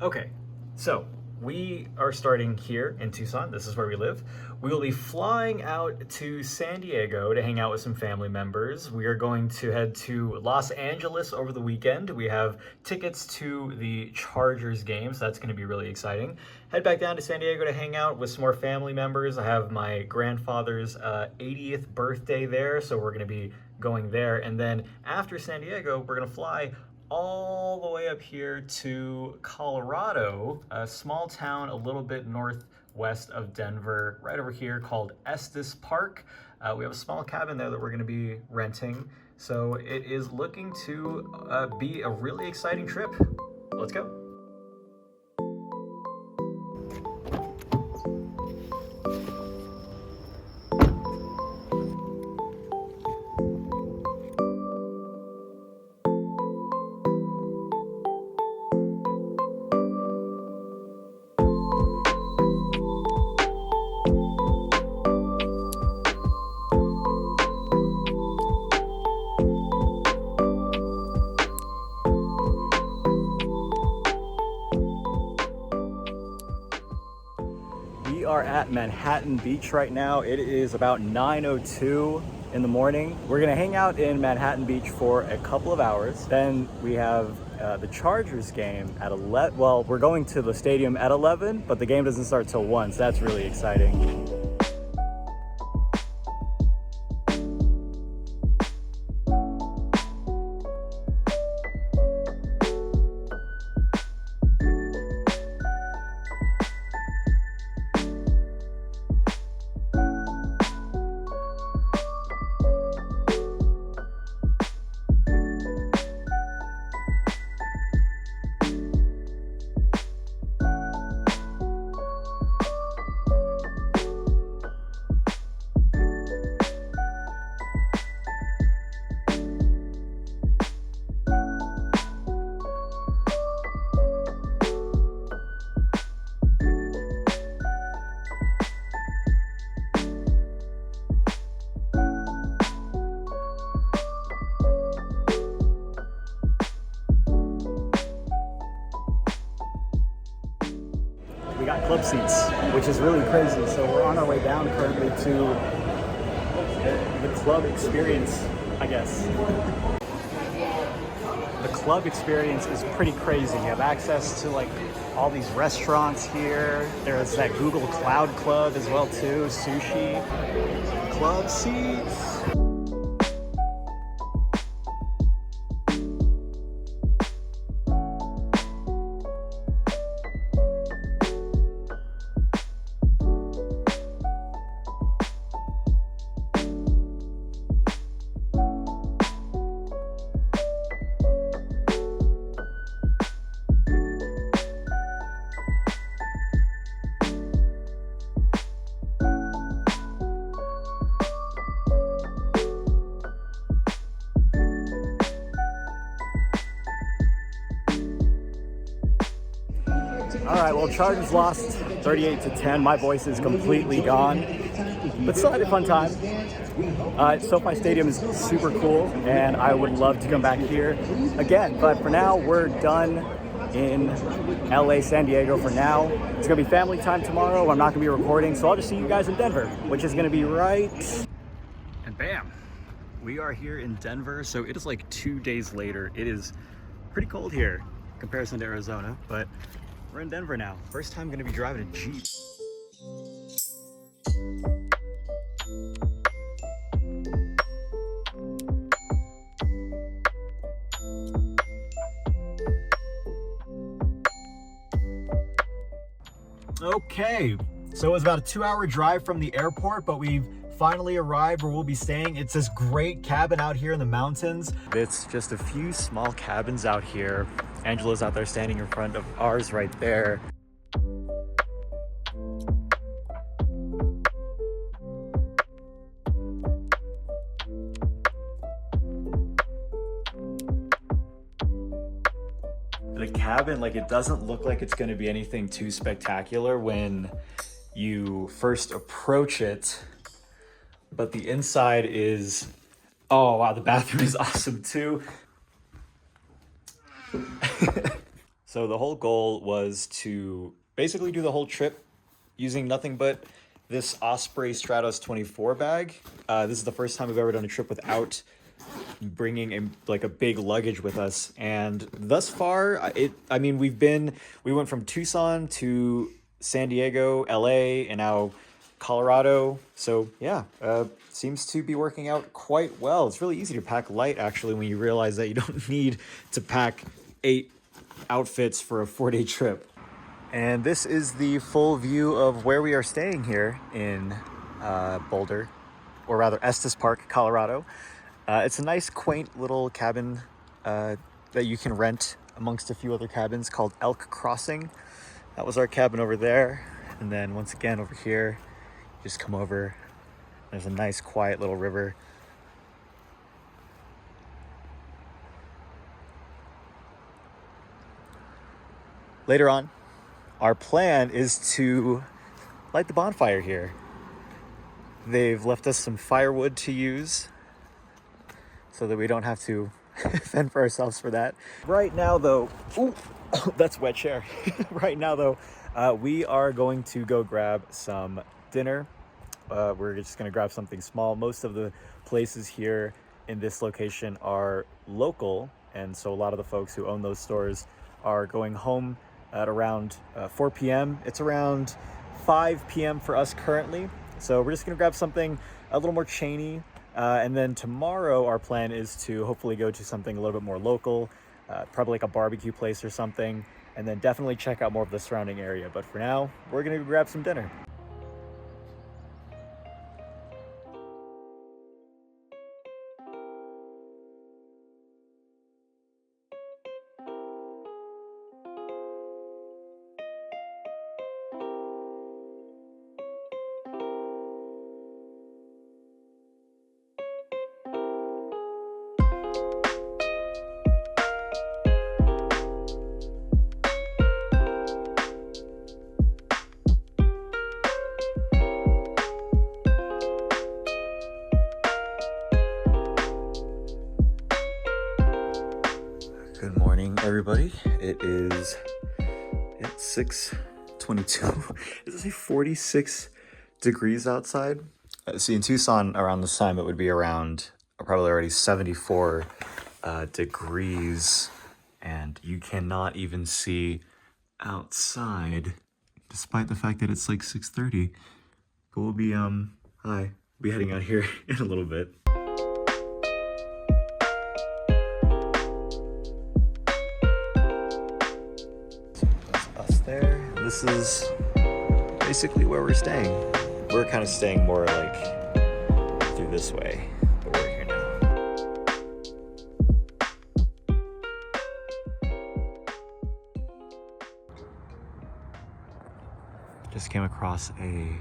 Okay, so we are starting here in Tucson. This is where we live. We will be flying out to San Diego to hang out with some family members. We are going to head to Los Angeles over the weekend. We have tickets to the Chargers game, so that's going to be really exciting. Head back down to San Diego to hang out with some more family members. I have my grandfather's 80th birthday there, so we're going to be going there. And then after San Diego, we're going to fly all the way up here to Colorado, a small town a little bit northwest of Denver, right over here called Estes Park. We have a small cabin there that we're going to be renting. So it is looking to be a really exciting trip. Let's go. We are at Manhattan Beach right now. It is about 9:02 in the morning. We're gonna hang out in Manhattan Beach for a couple of hours. Then we have the Chargers game at 11. Well, we're going to the stadium at 11, but the game doesn't start till 1, so that's really exciting. We got club seats, which is really crazy. So we're on our way down currently to the club experience, I guess. The club experience is pretty crazy. You have access to like all these restaurants here. There's that Google Cloud Club as well too, sushi, club seats. All right, well, Chargers lost 38-10. My voice is completely gone, but still had a fun time. SoFi Stadium is super cool, and I would love to come back here again. But for now, we're done in LA, San Diego for now. It's gonna be family time tomorrow. I'm not gonna be recording, so I'll just see you guys in Denver, which is gonna be right. And bam, we are here in Denver. So it is like 2 days later. It is pretty cold here in comparison to Arizona, but we're in Denver now. First time gonna be driving a Jeep. Okay, so it was about a 2-hour drive from the airport, but we've finally arrived where we'll be staying. It's this great cabin out here in the mountains. It's just a few small cabins out here. Angela's out there standing in front of ours right there. The cabin, like, it doesn't look like it's going to be anything too spectacular when you first approach it, but the inside is, oh wow, the bathroom is awesome too. So the whole goal was to basically do the whole trip using nothing but this Osprey Stratos 24 bag. This is the first time we've ever done a trip without bringing a big luggage with us, and thus far we went from Tucson to San Diego, LA, and now Colorado. So yeah, seems to be working out quite well. It's really easy to pack light actually when you realize that you don't need to pack 8 outfits for a 4-day trip. And this is the full view of where we are staying here in Boulder, or rather Estes Park, Colorado. It's a nice, quaint little cabin that you can rent amongst a few other cabins called Elk Crossing. That was our cabin over there. And then once again over here, just come over. There's a nice, quiet little river. Later on, our plan is to light the bonfire here. They've left us some firewood to use so that we don't have to fend for ourselves for that. Right now though, ooh, that's wet chair. Right now though, we are going to go grab some dinner. We're just gonna grab something small. Most of the places here in this location are local, and so a lot of the folks who own those stores are going home at around 4 p.m. It's around 5 p.m. for us currently. So we're just gonna grab something a little more chainy. And then tomorrow our plan is to hopefully go to something a little bit more local, probably like a barbecue place or something, and then definitely check out more of the surrounding area. But for now, we're gonna go grab some dinner. Good morning, everybody. It's 6:22. Is it 46 degrees outside? See, in Tucson around this time, it would be around probably already 74 degrees, and you cannot even see outside, despite the fact that it's like 6:30. But we'll be heading out here in a little bit. There. This is basically where we're staying. We're kind of staying more like through this way, but we're here now. Just came across a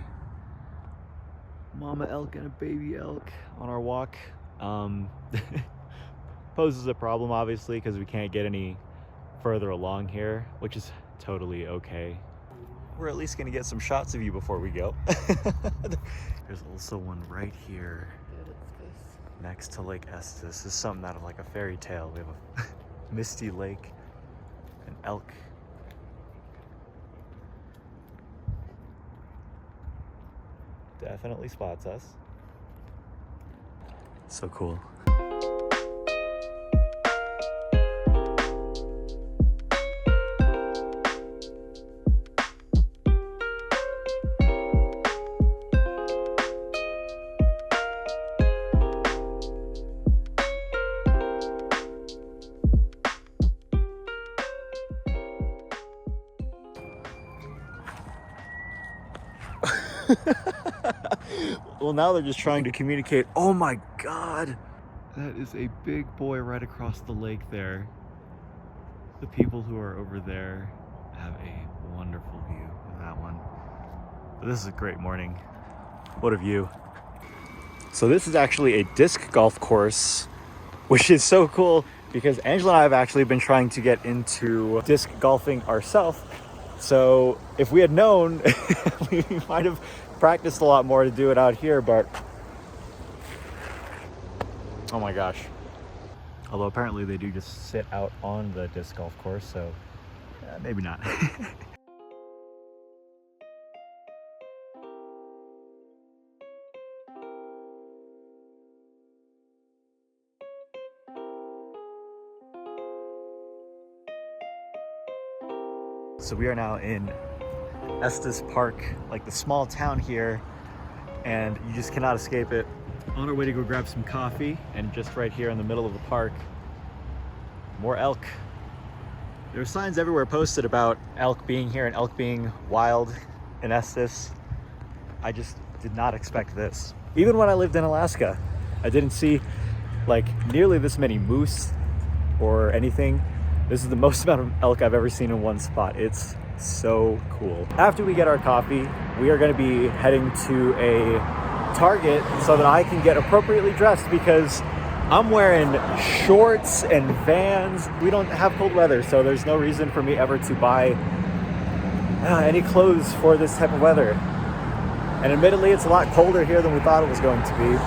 mama elk and a baby elk on our walk. Poses a problem obviously because we can't get any further along here, which is totally okay. We're at least gonna get some shots of you before we go. There's also one right here next to Lake Estes. This is something out of like a fairy tale. We have a misty lake, an elk. Definitely spots us. So cool. Well, now they're just trying to communicate. Oh my God. That is a big boy right across the lake there. The people who are over there have a wonderful view of that one. But this is a great morning. What a view. So this is actually a disc golf course, which is so cool because Angela and I have actually been trying to get into disc golfing ourselves. So if we had known, we might have practiced a lot more to do it out here, but oh my gosh. Although apparently they do just sit out on the disc golf course, so Maybe not. So we are now in Estes Park, like the small town here, and you just cannot escape it. On our way to go grab some coffee, and just right here in the middle of the park, more elk. There are signs everywhere posted about elk being here and elk being wild in Estes. I just did not expect this. Even when I lived in Alaska, I didn't see like nearly this many moose or anything. This is the most amount of elk I've ever seen in one spot. It's so cool. After we get our coffee, we are going to be heading to a Target so that I can get appropriately dressed, because I'm wearing shorts and Vans. We don't have cold weather, so there's no reason for me ever to buy any clothes for this type of weather. And admittedly, it's a lot colder here than we thought it was going to be.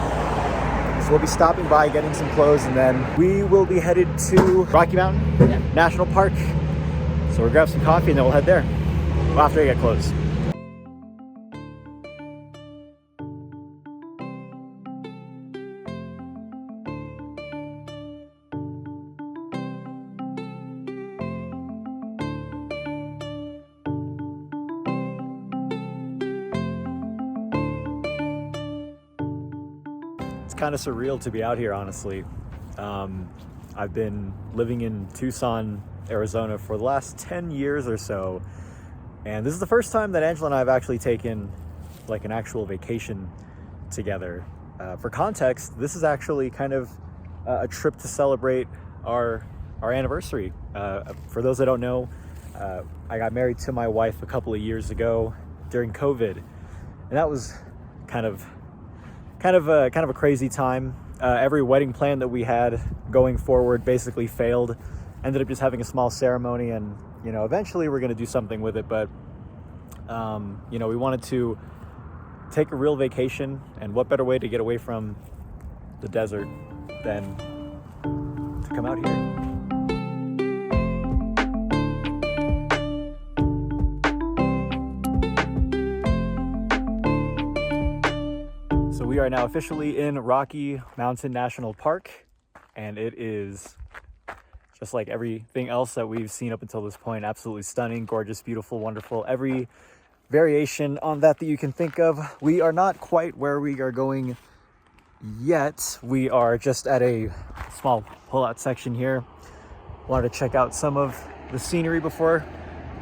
So we'll be stopping by, getting some clothes, and then we will be headed to Rocky Mountain National Park. So we'll grab some coffee and then we'll head there after I get clothes. It's kind of surreal to be out here, honestly. I've been living in Tucson, Arizona for the last 10 years or so, and this is the first time that Angela and I have actually taken like an actual vacation together. For context, this is actually kind of a trip to celebrate our anniversary. For those that don't know, I got married to my wife a couple of years ago during COVID, and that was kind of a crazy time. Every wedding plan that we had going forward basically failed. Ended up just having a small ceremony, and eventually we're going to do something with it, but we wanted to take a real vacation, and what better way to get away from the desert than to come out here. So we are now officially in Rocky Mountain National Park, and it is just like everything else that we've seen up until this point. Absolutely stunning, gorgeous, beautiful, wonderful. Every variation on that you can think of. We are not quite where we are going yet. We are just at a small pull-out section here. Wanted to check out some of the scenery before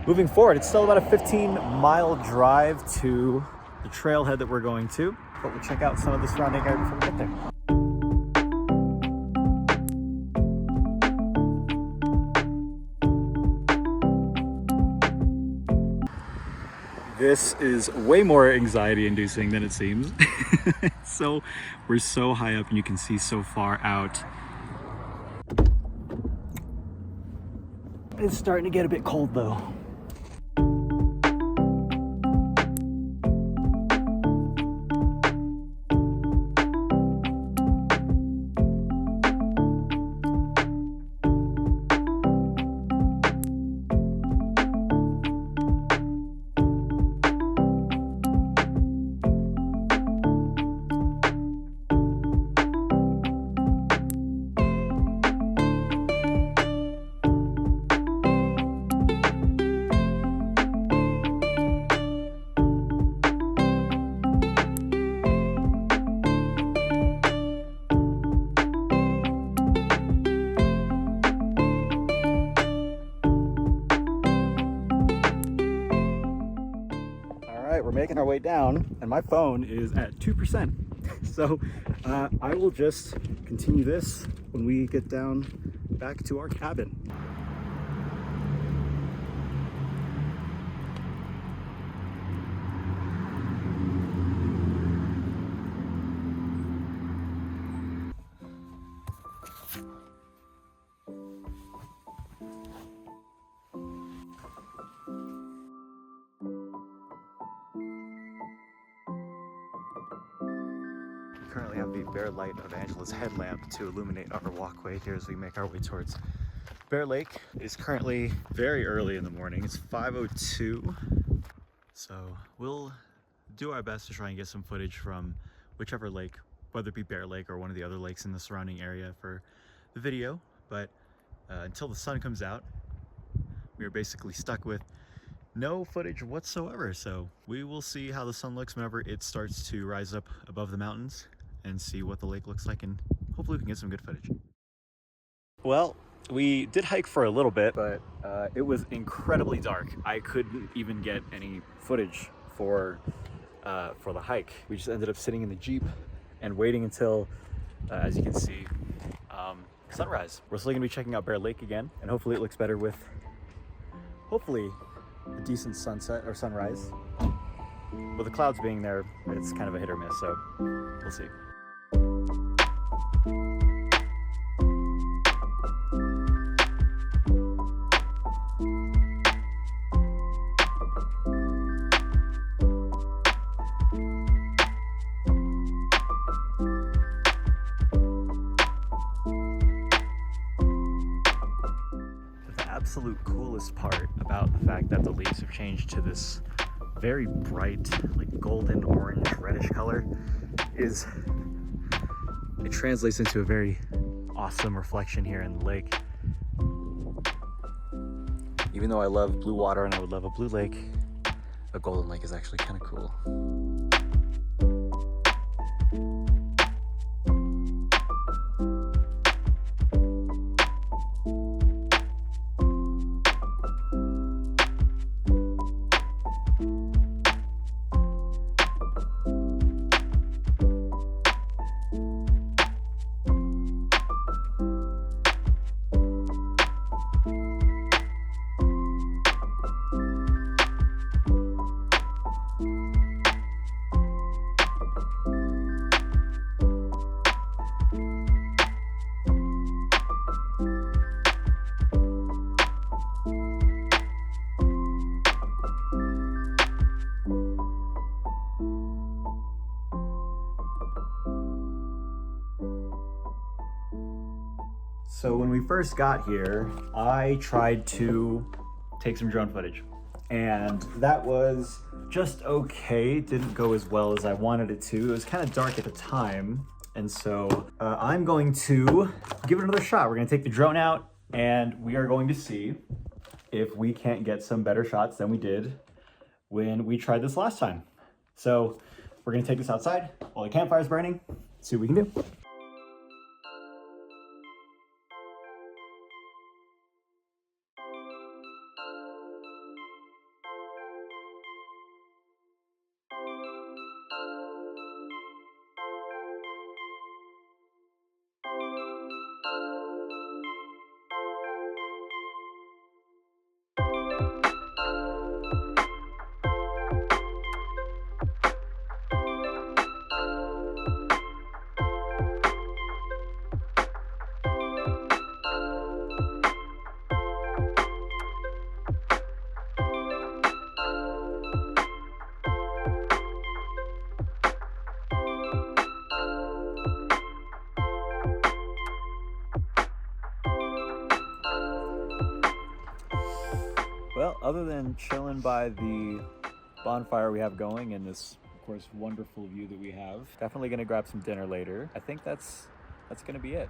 moving forward. It's still about a 15-mile drive to the trailhead that we're going to, but we'll check out some of the surrounding area before we get there. This is way more anxiety-inducing than it seems. So we're so high up and you can see so far out. It's starting to get a bit cold though. We're making our way down, and my phone is at 2%. So I will just continue this when we get down back to our cabin. Currently have the bare light of Angela's headlamp to illuminate our walkway here as we make our way towards Bear Lake is currently very early in the morning. It's 5:02. So we'll do our best to try and get some footage from whichever lake, whether it be Bear Lake or one of the other lakes in the surrounding area for the video. But until the sun comes out, we are basically stuck with no footage whatsoever. So we will see how the sun looks whenever it starts to rise up above the mountains and see what the lake looks like, and hopefully we can get some good footage. Well, we did hike for a little bit, but it was incredibly dark. I couldn't even get any footage for the hike. We just ended up sitting in the Jeep and waiting until, as you can see, sunrise. We're still gonna be checking out Bear Lake again, and hopefully it looks better with, hopefully, a decent sunset or sunrise. With the clouds being there, it's kind of a hit or miss, so we'll see. Absolute coolest part about the fact that the leaves have changed to this very bright, like golden orange reddish color is it translates into a very awesome reflection here in the lake. Even though I love blue water and I would love a blue lake, a golden lake is actually kind of cool. So when we first got here, I tried to take some drone footage, and that was just okay. It didn't go as well as I wanted it to. It was kind of dark at the time, and so I'm going to give it another shot. We're gonna take the drone out, and we are going to see if we can't get some better shots than we did when we tried this last time. So we're gonna take this outside while the campfire's burning, see what we can do. Well, other than chilling by the bonfire we have going and this, of course, wonderful view that we have, definitely gonna grab some dinner later. I think that's gonna be it.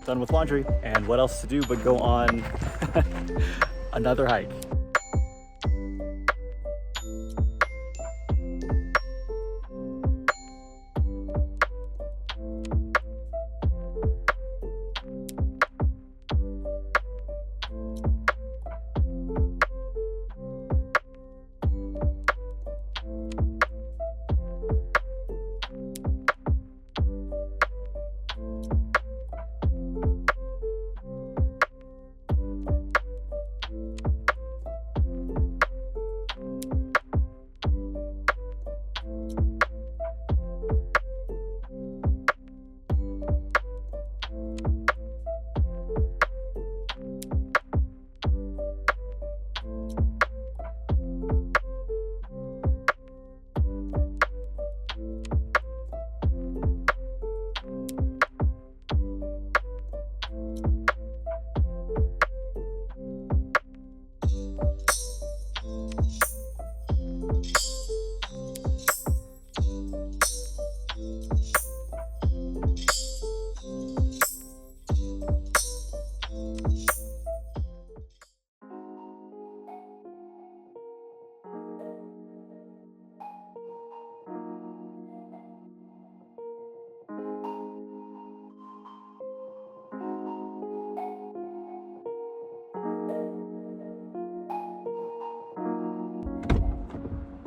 Done with laundry, and what else to do but go on another hike.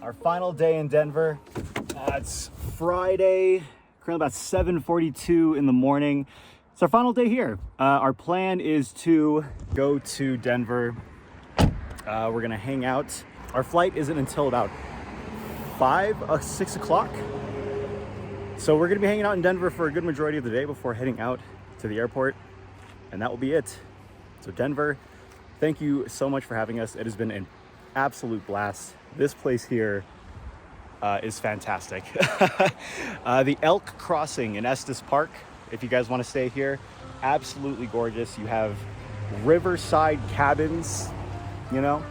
Our final day in Denver. It's Friday, currently about 7:42 in the morning. It's our final day here. Our plan is to go to Denver. We're gonna hang out. Our flight isn't until about 6 o'clock. So we're gonna be hanging out in Denver for a good majority of the day before heading out to the airport. And that will be it. So Denver, thank you so much for having us. It has been an absolute blast. This place here is fantastic. The Elk Crossing in Estes Park, if you guys want to stay here, absolutely gorgeous. You have riverside cabins, you know.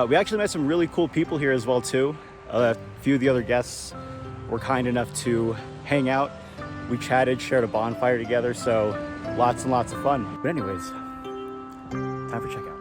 We actually met some really cool people here as well too. A few of the other guests were kind enough to hang out. We chatted, shared a bonfire together, so lots and lots of fun. But anyways, time for checkout.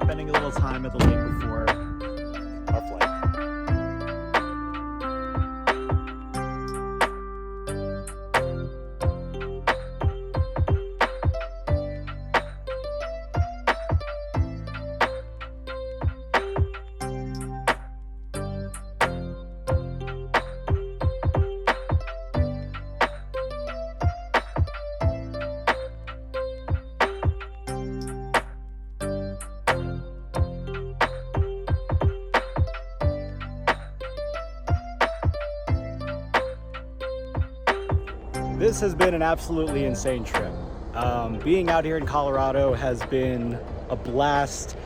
Spending a little time at the lake before our flight. This has been an absolutely insane trip. Being out here in Colorado has been a blast.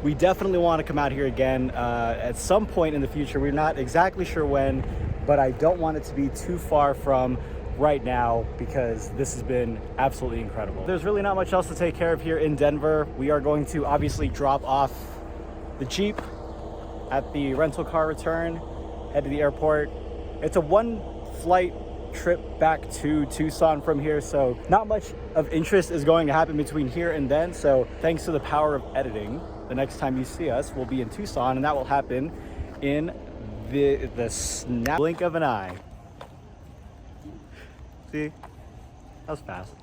We definitely want to come out here again at some point in the future. We're not exactly sure when, but I don't want it to be too far from right now because this has been absolutely incredible. There's really not much else to take care of here in Denver. We are going to obviously drop off the Jeep at the rental car return, head to the airport. It's a one flight trip back to Tucson from here, so not much of interest is going to happen between here and then. So thanks to the power of editing, the next time you see us will be in Tucson, and that will happen in the snap blink of an eye. See, that was fast.